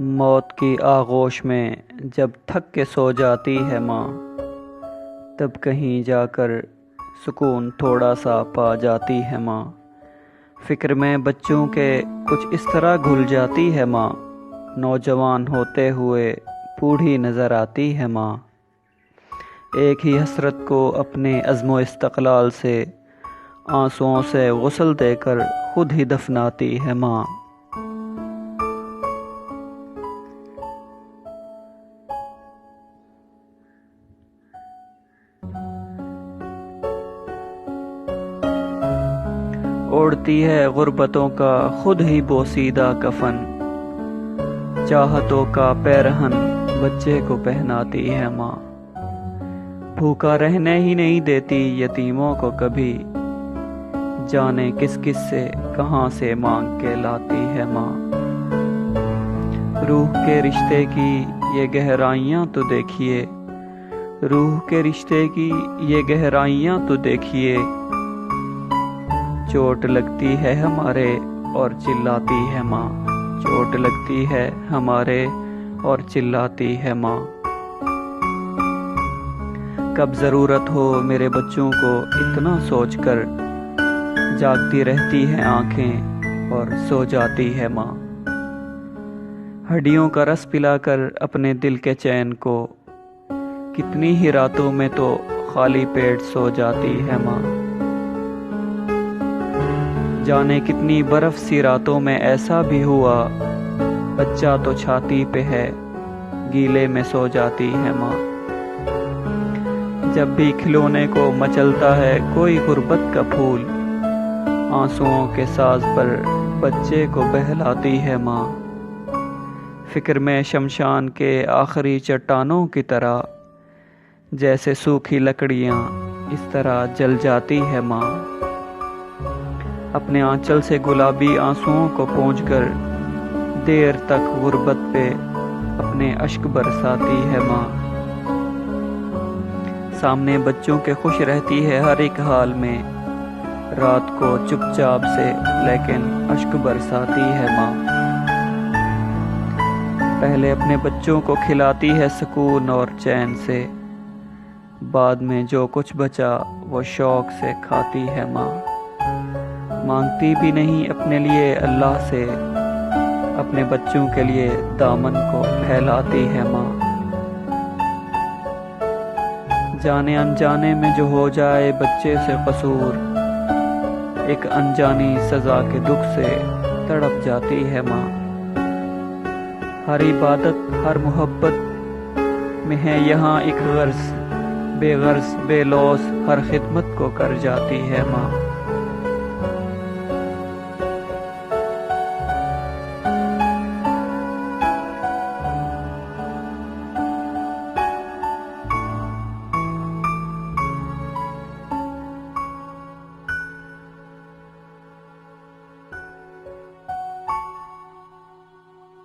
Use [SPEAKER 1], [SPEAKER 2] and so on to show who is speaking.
[SPEAKER 1] موت کی آغوش میں جب تھک کے سو جاتی ہے ماں، تب کہیں جا کر سکون تھوڑا سا پا جاتی ہے ماں۔ فکر میں بچوں کے کچھ اس طرح گھل جاتی ہے ماں، نوجوان ہوتے ہوئے بوڑھی نظر آتی ہے ماں۔ ایک ہی حسرت کو اپنے عزم و استقلال سے آنسوؤں سے غسل دے کر خود ہی دفناتی ہے ماں۔ اوڑھتی ہے غربتوں کا خود ہی بوسیدہ کفن، چاہتوں کا پیرہن بچے کو پہناتی ہے ماں۔ بھوکا رہنے ہی نہیں دیتی یتیموں کو کبھی، جانے کس کس سے کہاں سے مانگ کے لاتی ہے ماں۔ روح کے رشتے کی یہ گہرائیاں تو دیکھیے، روح کے رشتے کی یہ گہرائیاں تو دیکھیے، چوٹ لگتی ہے ہمارے اور چلاتی ہے ماں، چوٹ لگتی ہے ہمارے اور چلاتی ہے ماں۔ کب ضرورت ہو میرے بچوں کو اتنا سوچ کر، جاگتی رہتی ہے آنکھیں اور سو جاتی ہے ماں۔ ہڈیوں کا رس پلا کر اپنے دل کے چین کو، کتنی ہی راتوں میں تو خالی پیٹ سو جاتی ہے ماں۔ جانے کتنی برف سی راتوں میں ایسا بھی ہوا، بچہ تو چھاتی پہ ہے گیلے میں سو جاتی ہے ماں۔ جب بھی کھلونے کو مچلتا ہے کوئی غربت کا پھول، آنسوؤں کے ساز پر بچے کو بہلاتی ہے ماں۔ فکر میں شمشان کے آخری چٹانوں کی طرح، جیسے سوکھی لکڑیاں اس طرح جل جاتی ہے ماں۔ اپنے آنچل سے گلابی آنسوؤں کو پونچھ کر دیر تک غربت پہ اپنے اشک برساتی ہے ماں۔ سامنے بچوں کے خوش رہتی ہے ہر ایک حال میں، رات کو چپ چاپ سے لیکن اشک برساتی ہے ماں۔ پہلے اپنے بچوں کو کھلاتی ہے سکون اور چین سے، بعد میں جو کچھ بچا وہ شوق سے کھاتی ہے ماں۔ مانگتی بھی نہیں اپنے لیے اللہ سے، اپنے بچوں کے لیے دامن کو پھیلاتی ہے ماں۔ جانے انجانے میں جو ہو جائے بچے سے قصور، ایک انجانی سزا کے دکھ سے تڑپ جاتی ہے ماں۔ ہر عبادت ہر محبت میں ہے یہاں ایک غرض، بے غرض بے لوث ہر خدمت کو کر جاتی ہے ماں۔